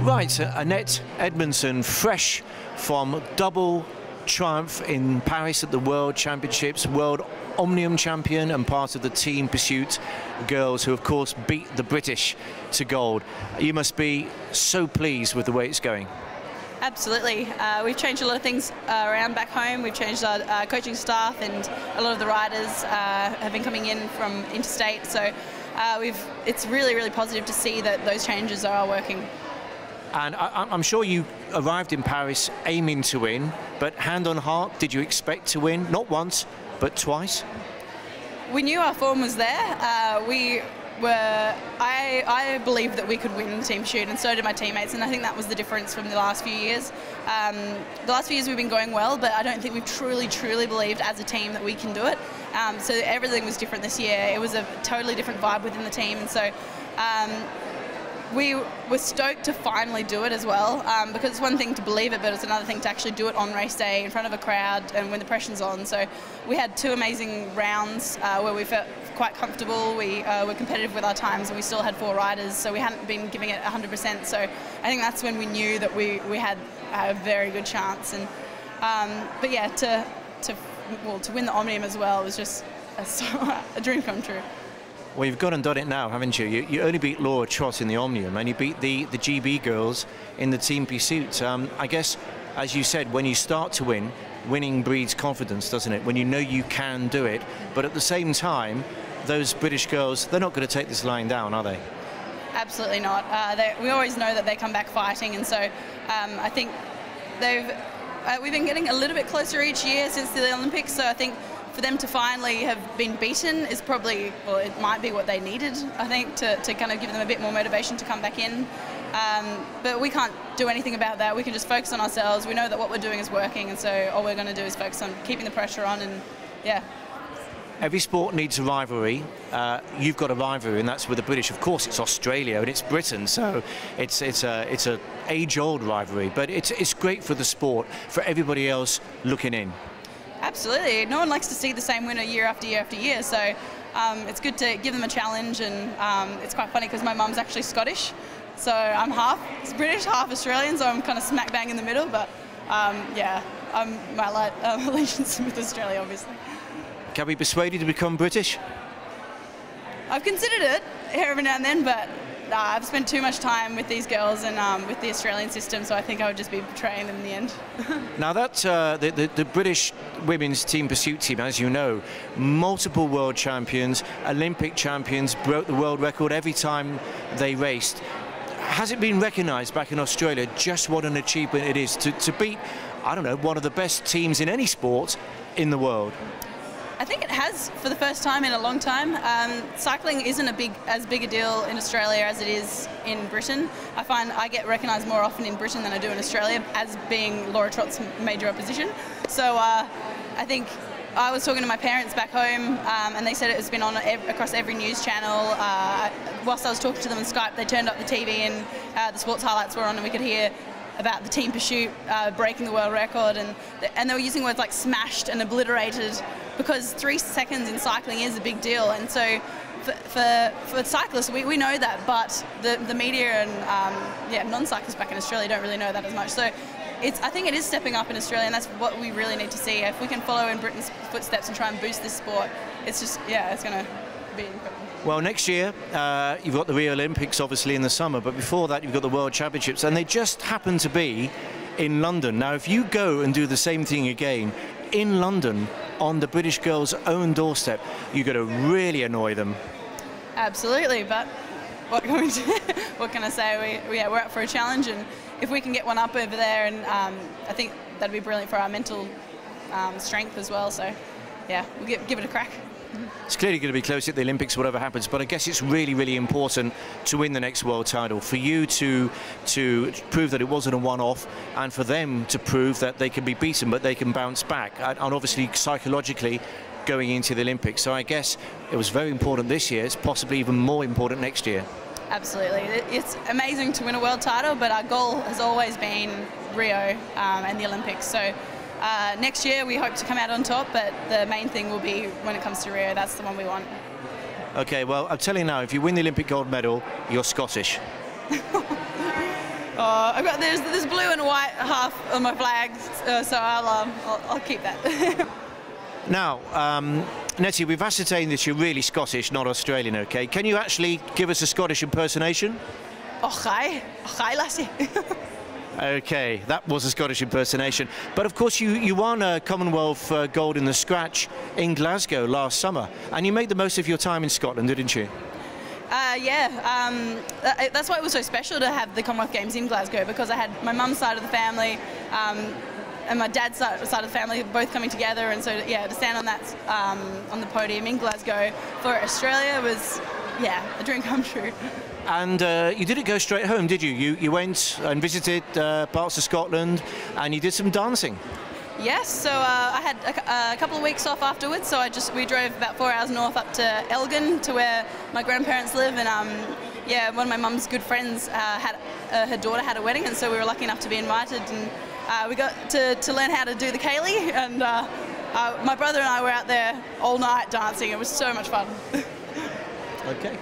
Right, so Annette Edmondson, fresh from double triumph in Paris at the World Championships, World Omnium champion and part of the team pursuit girls who of course beat the British to gold. You must be so pleased with the way it's going. Absolutely. We've changed a lot of things around back home. We've changed our coaching staff, and a lot of the riders have been coming in from interstate. So it's really, really positive to see that those changes are working. And I'm sure you arrived in Paris aiming to win, but hand on heart, did you expect to win? Not once, but twice? We knew our form was there. I believed that we could win the team shoot, and so did my teammates, and I think that was the difference from the last few years. The last few years we've been going well, but I don't think we've truly believed as a team that we can do it. So everything was different this year. It was a totally different vibe within the team, and so we were stoked to finally do it as well, because it's one thing to believe it, but it's another thing to actually do it on race day in front of a crowd and when the pressure's on. So we had two amazing rounds where we felt quite comfortable. We were competitive with our times, and we still had 4 riders, so we hadn't been giving it 100%. So I think that's when we knew that we had a very good chance. And but yeah, to win the Omnium as well was just a dream come true. Well, you've gone and done it now, haven't you? You only beat Laura Trott in the Omnium, and you beat the GB girls in the team pursuit. I guess, as you said, when you start to win, winning breeds confidence, doesn't it? When you know you can do it. But at the same time, those British girls, they're not going to take this lying down, are they? Absolutely not. We always know that they come back fighting, and so I think we've been getting a little bit closer each year since the Olympics, so I think for them to finally have been beaten is probably, well, it might be what they needed, I think, to kind of give them a bit more motivation to come back in. But we can't do anything about that. We can just focus on ourselves. We know that what we're doing is working, and so all we're going to do is focus on keeping the pressure on, and yeah. Every sport needs a rivalry. You've got a rivalry, and that's with the British. Of course, it's Australia and it's Britain, so it's a age-old rivalry. But it's great for the sport, for everybody else looking in. Absolutely. No one likes to see the same winner year after year after year, so it's good to give them a challenge, and it's quite funny because my mum's actually Scottish, so I'm half British, half Australian, so I'm kind of smack bang in the middle, but yeah, my light allegiance with Australia, obviously. Can we persuade you to become British? I've considered it every now and then, but I've spent too much time with these girls and with the Australian system, so I think I would just be betraying them in the end. Now that the British women's team pursuit team, as you know, multiple world champions, Olympic champions, broke the world record every time they raced. Has it been recognised back in Australia just what an achievement it is to beat, I don't know, one of the best teams in any sport in the world? I think it has for the first time in a long time. Cycling isn't as big a deal in Australia as it is in Britain. I find I get recognised more often in Britain than I do in Australia, as being Laura Trott's major opposition. So I think I was talking to my parents back home, and they said it has been on across every news channel. Whilst I was talking to them on Skype, they turned up the TV and the sports highlights were on, and we could hear about the team pursuit breaking the world record, and they were using words like smashed and obliterated, because 3 seconds in cycling is a big deal. And so for cyclists, we know that, but the media and yeah, non-cyclists back in Australia don't really know that as much. So I think it is stepping up in Australia, and that's what we really need to see. If we can follow in Britain's footsteps and try and boost this sport, it's just, yeah, it's going to be incredible. Well, next year, you've got the Rio Olympics, obviously, in the summer, but before that, you've got the World Championships, and they just happen to be in London. Now, if you go and do the same thing again in London on the British girls' own doorstep, you're going to really annoy them. Absolutely, but what can I say? We're up for a challenge, and if we can get one up over there, and I think that'd be brilliant for our mental strength as well. So, yeah, we'll give it a crack. It's clearly going to be close at the Olympics, whatever happens, but I guess it's really, really important to win the next world title, for you to prove that it wasn't a one-off, and for them to prove that they can be beaten, but they can bounce back, and obviously psychologically going into the Olympics. So I guess it was very important this year. It's possibly even more important next year. Absolutely. It's amazing to win a world title, but our goal has always been Rio and the Olympics. So next year we hope to come out on top, but the main thing will be when it comes to Rio, that's the one we want. Okay, well, I'm telling you now, if you win the Olympic gold medal, you're Scottish. I've got there's blue and white half on my flag, so I'll keep that. Now, Nettie, we've ascertained that you're really Scottish, not Australian, okay? Can you actually give us a Scottish impersonation? Och aye lassie. Okay, that was a Scottish impersonation. But of course you won a Commonwealth gold in the scratch in Glasgow last summer, and you made the most of your time in Scotland, didn't you? Yeah, that's why it was so special to have the Commonwealth Games in Glasgow, because I had my mum's side of the family and my dad's side of the family both coming together, and so yeah, to stand on that on the podium in Glasgow for Australia was, yeah, a dream come true. And you didn't go straight home, did you? You went and visited parts of Scotland, and you did some dancing. Yes, so I had a couple of weeks off afterwards, so we drove about 4 hours north up to Elgin, to where my grandparents live, and yeah, one of my mum's good friends her daughter had a wedding, and so we were lucky enough to be invited, and we got to learn how to do the ceilidh, and my brother and I were out there all night dancing. It was so much fun. Okay.